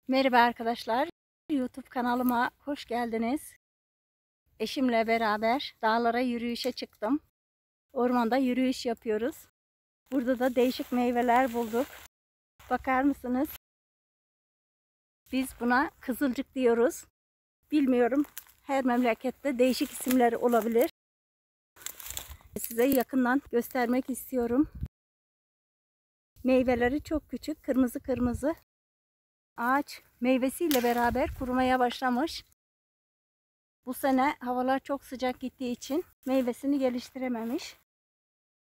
Merhaba arkadaşlar. YouTube kanalıma hoş geldiniz. Eşimle beraber dağlara yürüyüşe çıktım. Ormanda yürüyüş yapıyoruz. Burada da değişik meyveler bulduk. Bakar mısınız? Biz buna kızılcık diyoruz. Bilmiyorum. Her memlekette değişik isimleri olabilir. Size yakından göstermek istiyorum. Meyveleri çok küçük, kırmızı kırmızı. Ağaç meyvesiyle beraber kurumaya başlamış. Bu sene havalar çok sıcak gittiği için meyvesini geliştirememiş.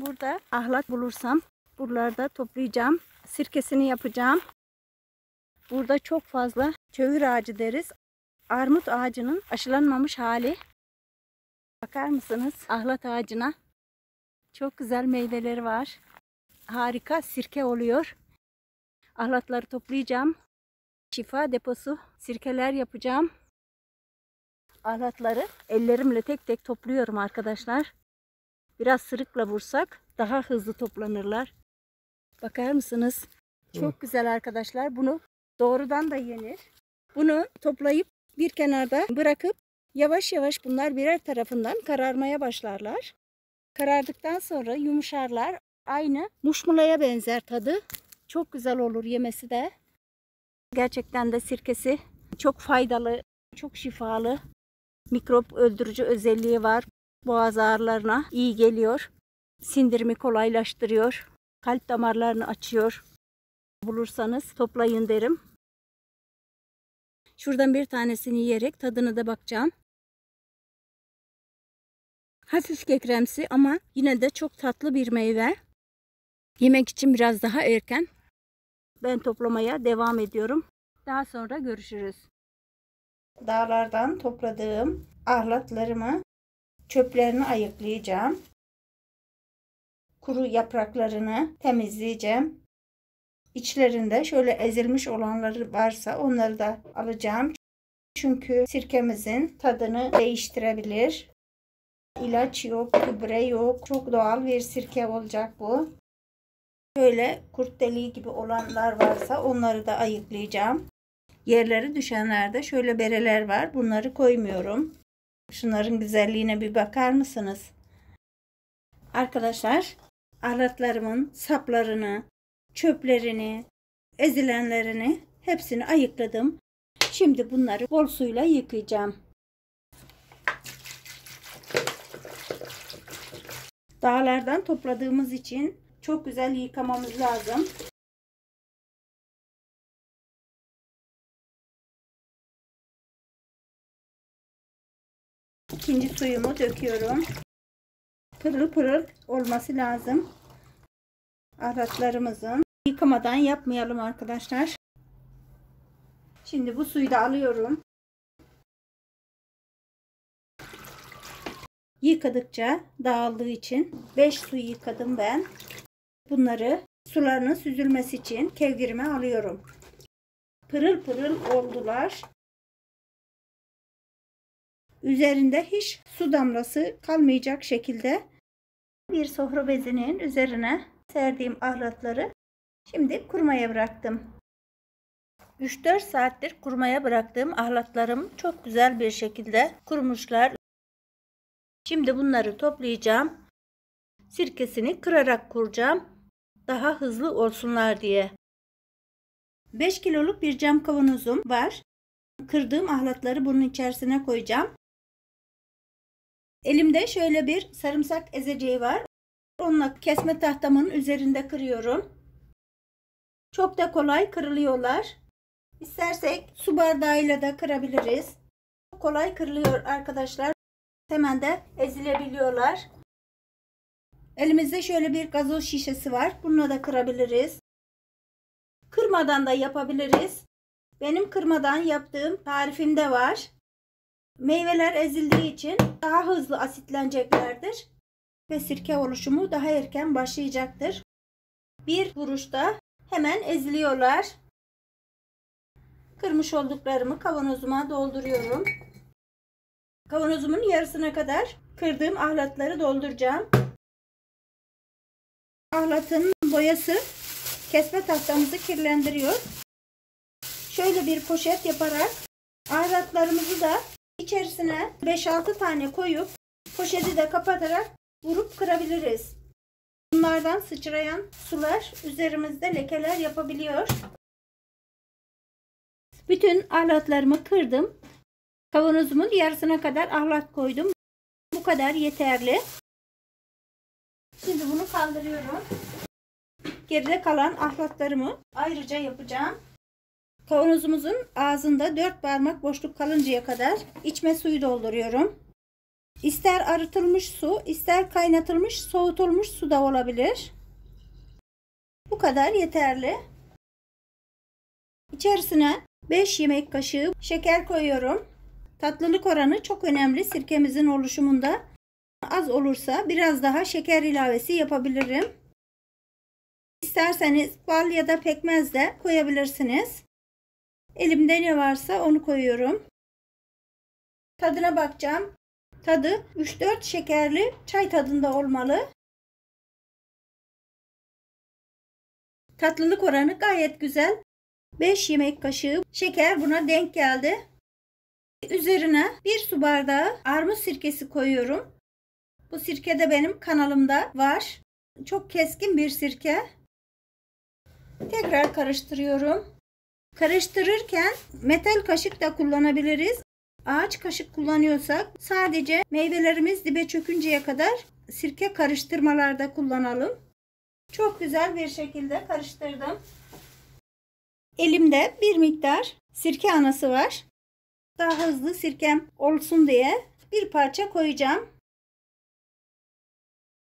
Burada ahlat bulursam buralarda toplayacağım. Sirkesini yapacağım. Burada çok fazla çöğür ağacı deriz. Armut ağacının aşılanmamış hali. Bakar mısınız ahlat ağacına? Çok güzel meyveleri var. Harika sirke oluyor. Ahlatları toplayacağım. Şifa deposu sirkeler yapacağım. Ahlatları ellerimle tek tek topluyorum arkadaşlar. Biraz sırıkla vursak daha hızlı toplanırlar. Bakar mısınız? Çok güzel arkadaşlar. Bunu doğrudan da yenir. Bunu toplayıp bir kenarda bırakıp yavaş yavaş bunlar birer tarafından kararmaya başlarlar. Karardıktan sonra yumuşarlar. Aynı muşmulaya benzer tadı. Çok güzel olur yemesi de. Gerçekten de sirkesi çok faydalı, çok şifalı. Mikrop öldürücü özelliği var. Boğaz ağrılarına iyi geliyor. Sindirimi kolaylaştırıyor. Kalp damarlarını açıyor. Bulursanız toplayın derim. Şuradan bir tanesini yiyerek tadına da bakacağım. Hafif kekremsi ama yine de çok tatlı bir meyve. Yemek için biraz daha erken. Ben toplamaya devam ediyorum. Daha sonra görüşürüz. Dağlardan topladığım ahlatlarımı, çöplerini ayıklayacağım. Kuru yapraklarını temizleyeceğim. İçlerinde şöyle ezilmiş olanları varsa onları da alacağım. Çünkü sirkemizin tadını değiştirebilir. İlaç yok, gübre yok. Çok doğal bir sirke olacak bu. Şöyle kurt deliği gibi olanlar varsa onları da ayıklayacağım. Yerleri düşenlerde şöyle bereler var. Bunları koymuyorum. Şunların güzelliğine bir bakar mısınız? Arkadaşlar, ahlatlarımın saplarını, çöplerini, ezilenlerini hepsini ayıkladım. Şimdi bunları bol suyla yıkayacağım. Dağlardan topladığımız için çok güzel yıkamamız lazım. İkinci suyumu döküyorum. Pırıl pırıl olması lazım. Ahlatlarımızın. Yıkamadan yapmayalım arkadaşlar. Şimdi bu suyu da alıyorum. Yıkadıkça dağıldığı için 5 su yıkadım ben. Bunları sularının süzülmesi için kevgirime alıyorum. Pırıl pırıl oldular. Üzerinde hiç su damlası kalmayacak şekilde bir sofra bezinin üzerine serdiğim ahlatları şimdi kurumaya bıraktım. 3-4 saattir kurumaya bıraktığım ahlatlarım çok güzel bir şekilde kurumuşlar. Şimdi bunları toplayacağım. Sirkesini kırarak kuracağım. Daha hızlı olsunlar diye. 5 kiloluk bir cam kavanozum var. Kırdığım ahlatları bunun içerisine koyacağım. Elimde şöyle bir sarımsak ezeceği var. Onunla kesme tahtamın üzerinde kırıyorum. Çok da kolay kırılıyorlar. İstersek su bardağıyla da kırabiliriz. Çok kolay kırılıyor arkadaşlar. Hemen de ezilebiliyorlar. Elimizde şöyle bir gazoz şişesi var. Bununla da kırabiliriz. Kırmadan da yapabiliriz. Benim kırmadan yaptığım tarifimde var. Meyveler ezildiği için daha hızlı asitleneceklerdir. Ve sirke oluşumu daha erken başlayacaktır. Bir vuruşta hemen eziliyorlar. Kırmış olduklarımı kavanozuma dolduruyorum. Kavanozumun yarısına kadar kırdığım ahlatları dolduracağım. Ahlatın boyası kesme tahtamızı kirlendiriyor. Şöyle bir poşet yaparak ahlatlarımızı da içerisine 5-6 tane koyup poşeti de kapatarak vurup kırabiliriz. Bunlardan sıçrayan sular üzerimizde lekeler yapabiliyor. Bütün ahlatlarımı kırdım. Kavanozumun yarısına kadar ahlat koydum. Bu kadar yeterli. Şimdi bunu kaldırıyorum. Geride kalan ahlatlarımı ayrıca yapacağım. Kavanozumuzun ağzında 4 parmak boşluk kalıncaya kadar içme suyu dolduruyorum. İster arıtılmış su, ister kaynatılmış, soğutulmuş su da olabilir. Bu kadar yeterli. İçerisine 5 yemek kaşığı şeker koyuyorum. Tatlılık oranı çok önemli sirkemizin oluşumunda. Az olursa biraz daha şeker ilavesi yapabilirim. İsterseniz bal ya da pekmez de koyabilirsiniz. Elimde ne varsa onu koyuyorum. Tadına bakacağım. Tadı 3-4 şekerli çay tadında olmalı. Tatlılık oranı gayet güzel. 5 yemek kaşığı şeker buna denk geldi. Üzerine 1 su bardağı armut sirkesi koyuyorum. Bu sirke de benim kanalımda var. Çok keskin bir sirke. Tekrar karıştırıyorum. Karıştırırken metal kaşık da kullanabiliriz. Ağaç kaşık kullanıyorsak sadece meyvelerimiz dibe çökünceye kadar sirke karıştırmalarda kullanalım. Çok güzel bir şekilde karıştırdım. Elimde bir miktar sirke anası var. Daha hızlı sirkem olsun diye bir parça koyacağım.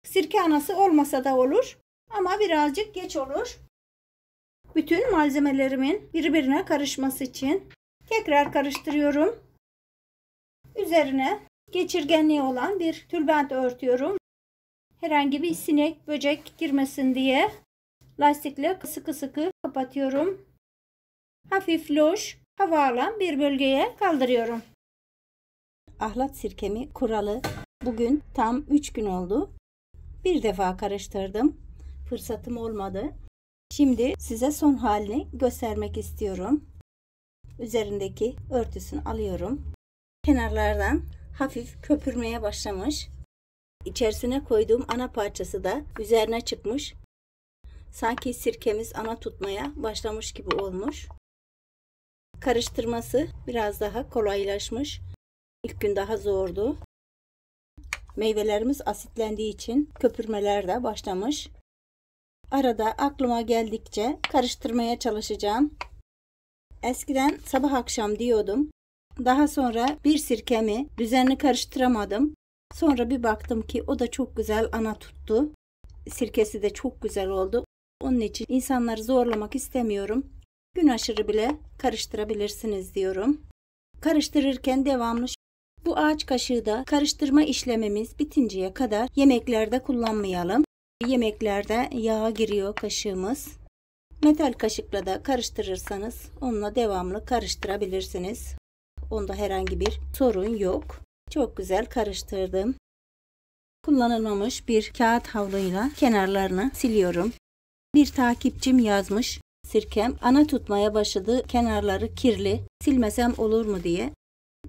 Sirke anası olmasa da olur ama birazcık geç olur. Bütün malzemelerimin birbirine karışması için tekrar karıştırıyorum. Üzerine geçirgenliği olan bir tülbent örtüyorum. Herhangi bir sinek, böcek girmesin diye lastikle sıkı sıkı kapatıyorum. Hafif loş, hava alan bir bölgeye kaldırıyorum. Ahlat sirkemi kuralı bugün tam 3 gün oldu. Bir defa karıştırdım. Fırsatım olmadı. Şimdi size son halini göstermek istiyorum. Üzerindeki örtüsünü alıyorum. Kenarlardan hafif köpürmeye başlamış. İçerisine koyduğum ana parçası da üzerine çıkmış. Sanki sirkemiz ana tutmaya başlamış gibi olmuş. Karıştırması biraz daha kolaylaşmış. İlk gün daha zordu. Meyvelerimiz asitlendiği için köpürmeler de başlamış. Arada aklıma geldikçe karıştırmaya çalışacağım. Eskiden sabah akşam diyordum. Daha sonra bir sirkemi düzenli karıştıramadım. Sonra bir baktım ki o da çok güzel ana tuttu. Sirkesi de çok güzel oldu. Onun için insanları zorlamak istemiyorum. Gün aşırı bile karıştırabilirsiniz diyorum. Karıştırırken devamlı bu ağaç kaşığı da karıştırma işlemimiz bitinceye kadar yemeklerde kullanmayalım. Yemeklerde yağa giriyor kaşığımız. Metal kaşıkla da karıştırırsanız onunla devamlı karıştırabilirsiniz. Onda herhangi bir sorun yok. Çok güzel karıştırdım. Kullanılmamış bir kağıt havluyla kenarlarını siliyorum. Bir takipçim yazmış. Sirkem ana tutmaya başladı. Kenarları kirli. Silmesem olur mu diye.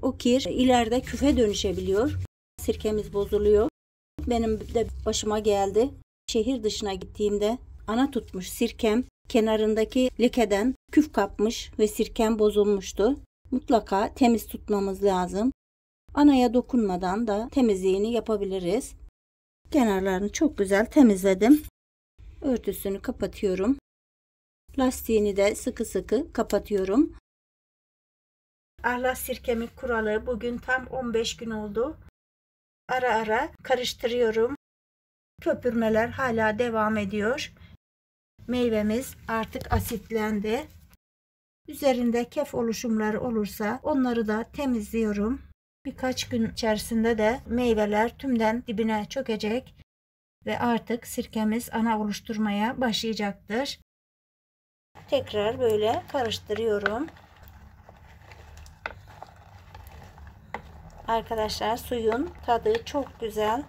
O kir ileride küfe dönüşebiliyor. Sirkemiz bozuluyor. Benim de başıma geldi. Şehir dışına gittiğimde ana tutmuş sirkem kenarındaki lekeden küf kapmış ve sirkem bozulmuştu. Mutlaka temiz tutmamız lazım. Anaya dokunmadan da temizliğini yapabiliriz. Kenarlarını çok güzel temizledim. Örtüsünü kapatıyorum. Lastiğini de sıkı sıkı kapatıyorum. Ahlat sirkemi kuralı bugün tam 15 gün oldu. Ara ara karıştırıyorum. Köpürmeler hala devam ediyor. Meyvemiz artık asitlendi. Üzerinde kef oluşumları olursa onları da temizliyorum. Birkaç gün içerisinde de meyveler tümden dibine çökecek ve artık sirkemiz ana oluşturmaya başlayacaktır. Tekrar böyle karıştırıyorum. Arkadaşlar suyun tadı çok güzel.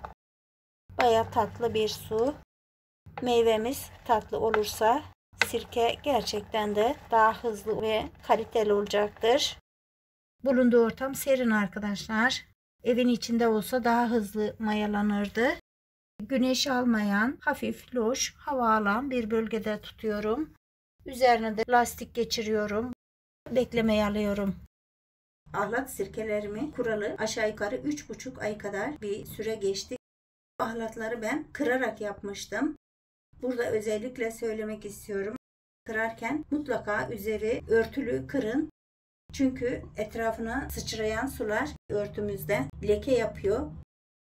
Bayağı tatlı bir su. Meyvemiz tatlı olursa sirke gerçekten de daha hızlı ve kaliteli olacaktır. Bulunduğu ortam serin arkadaşlar. Evin içinde olsa daha hızlı mayalanırdı. Güneş almayan, hafif loş, hava alan bir bölgede tutuyorum. Üzerine de lastik geçiriyorum. Beklemeye alıyorum. Ahlat sirkelerimi kuralı aşağı yukarı 3,5 ay kadar bir süre geçti. Ahlatları ben kırarak yapmıştım. Burada özellikle söylemek istiyorum. Kırarken mutlaka üzeri örtülü kırın. Çünkü etrafına sıçrayan sular örtümüzde leke yapıyor.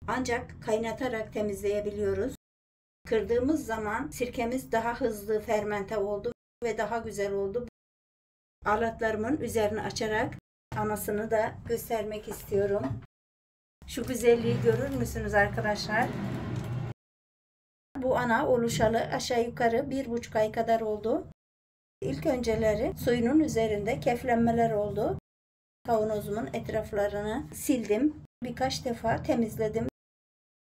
Ancak kaynatarak temizleyebiliyoruz. Kırdığımız zaman sirkemiz daha hızlı fermente oldu ve daha güzel oldu. Ahlatlarımın üzerini açarak anasını da göstermek istiyorum. Şu güzelliği görür müsünüz arkadaşlar? Bu ana oluşalı aşağı yukarı 1,5 ay kadar oldu. İlk önceleri suyunun üzerinde keflenmeler oldu. Kavanozumun etraflarını sildim. Birkaç defa temizledim.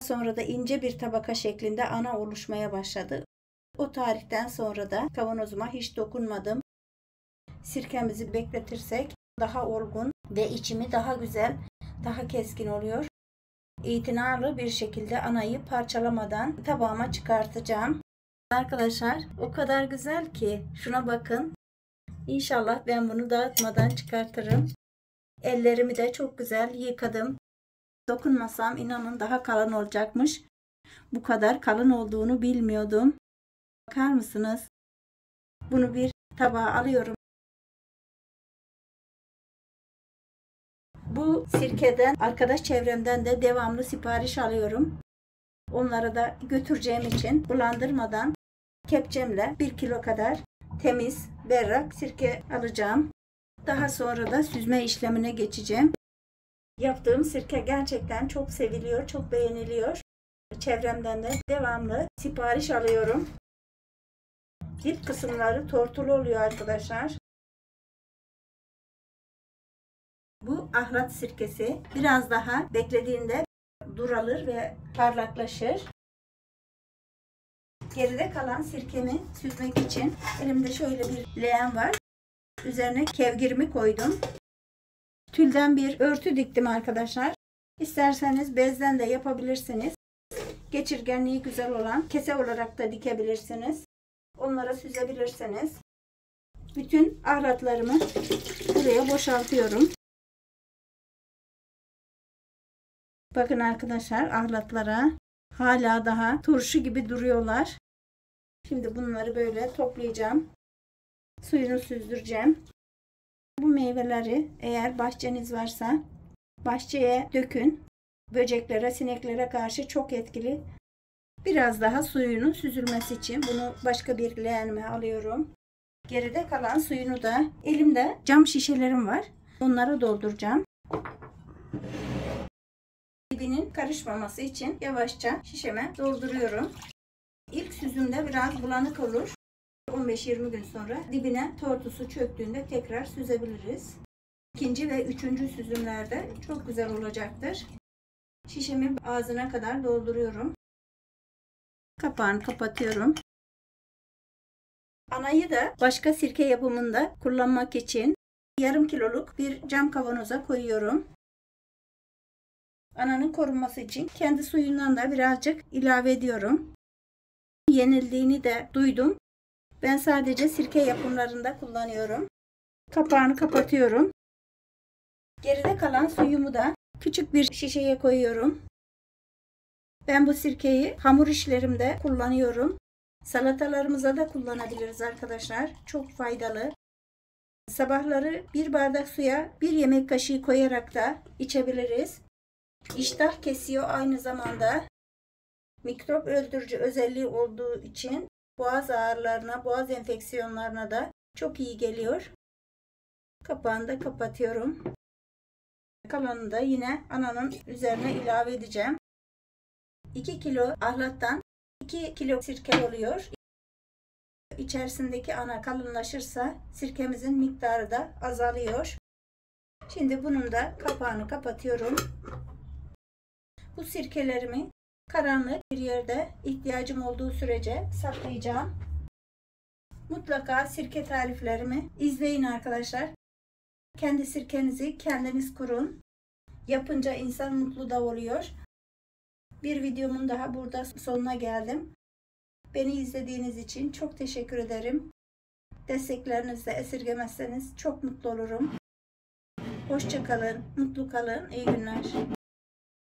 Sonra da ince bir tabaka şeklinde ana oluşmaya başladı. O tarihten sonra da kavanozuma hiç dokunmadım. Sirkemizi bekletirsek daha olgun ve içimi daha güzel, daha keskin oluyor. İtinalı bir şekilde anayı parçalamadan tabağıma çıkartacağım. Arkadaşlar o kadar güzel ki şuna bakın. İnşallah ben bunu dağıtmadan çıkartırım. Ellerimi de çok güzel yıkadım. Dokunmasam inanın daha kalın olacakmış. Bu kadar kalın olduğunu bilmiyordum. Bakar mısınız? Bunu bir tabağa alıyorum. Bu sirkeden arkadaş çevremden de devamlı sipariş alıyorum. Onlara da götüreceğim için bulandırmadan kepçemle 1 kilo kadar temiz, berrak sirke alacağım. Daha sonra da süzme işlemine geçeceğim. Yaptığım sirke gerçekten çok seviliyor, çok beğeniliyor. Çevremden de devamlı sipariş alıyorum. Dip kısımları tortulu oluyor arkadaşlar. Bu ahlat sirkesi biraz daha beklediğinde duralır ve parlaklaşır. Geride kalan sirkemi süzmek için elimde şöyle bir leğen var. Üzerine kevgirimi koydum. Tülden bir örtü diktim arkadaşlar. İsterseniz bezden de yapabilirsiniz. Geçirgenliği güzel olan kese olarak da dikebilirsiniz. Onlara süzebilirsiniz. Bütün ahlatlarımı buraya boşaltıyorum. Bakın arkadaşlar ahlatlara hala daha turşu gibi duruyorlar. Şimdi bunları böyle toplayacağım. Suyunu süzdüreceğim. Bu meyveleri eğer bahçeniz varsa bahçeye dökün. Böceklere, sineklere karşı çok etkili. Biraz daha suyunun süzülmesi için bunu başka bir leğenime alıyorum. Geride kalan suyunu da elimde cam şişelerim var. Onlara dolduracağım. Dibinin karışmaması için yavaşça şişeme dolduruyorum. İlk süzümde biraz bulanık olur. 15-20 gün sonra dibine tortusu çöktüğünde tekrar süzebiliriz. İkinci ve üçüncü süzümlerde çok güzel olacaktır. Şişemi ağzına kadar dolduruyorum. Kapağını kapatıyorum. Anayı da başka sirke yapımında kullanmak için yarım kiloluk bir cam kavanoza koyuyorum. Ananın korunması için kendi suyundan da birazcık ilave ediyorum. Yenildiğini de duydum. Ben sadece sirke yapımlarında kullanıyorum. Kapağını kapatıyorum. Geride kalan suyumu da küçük bir şişeye koyuyorum. Ben bu sirkeyi hamur işlerimde kullanıyorum. Salatalarımıza da kullanabiliriz arkadaşlar. Çok faydalı. Sabahları bir bardak suya 1 yemek kaşığı koyarak da içebiliriz. İştah kesiyor, aynı zamanda mikrop öldürücü özelliği olduğu için boğaz ağrılarına, boğaz enfeksiyonlarına da çok iyi geliyor. Kapağını da kapatıyorum. Kalanını da yine ananın üzerine ilave edeceğim. 2 kilo ahlattan 2 kilo sirke oluyor. İçerisindeki ana kalınlaşırsa sirkemizin miktarı da azalıyor. Şimdi bunun da kapağını kapatıyorum. Bu sirkelerimi karanlık bir yerde ihtiyacım olduğu sürece saklayacağım. Mutlaka sirke tariflerimi izleyin arkadaşlar. Kendi sirkenizi kendiniz kurun. Yapınca insan mutlu da oluyor. Bir videomun daha burada sonuna geldim. Beni izlediğiniz için çok teşekkür ederim. Desteklerinizi de esirgemezseniz çok mutlu olurum. Hoşça kalın, mutlu kalın, iyi günler.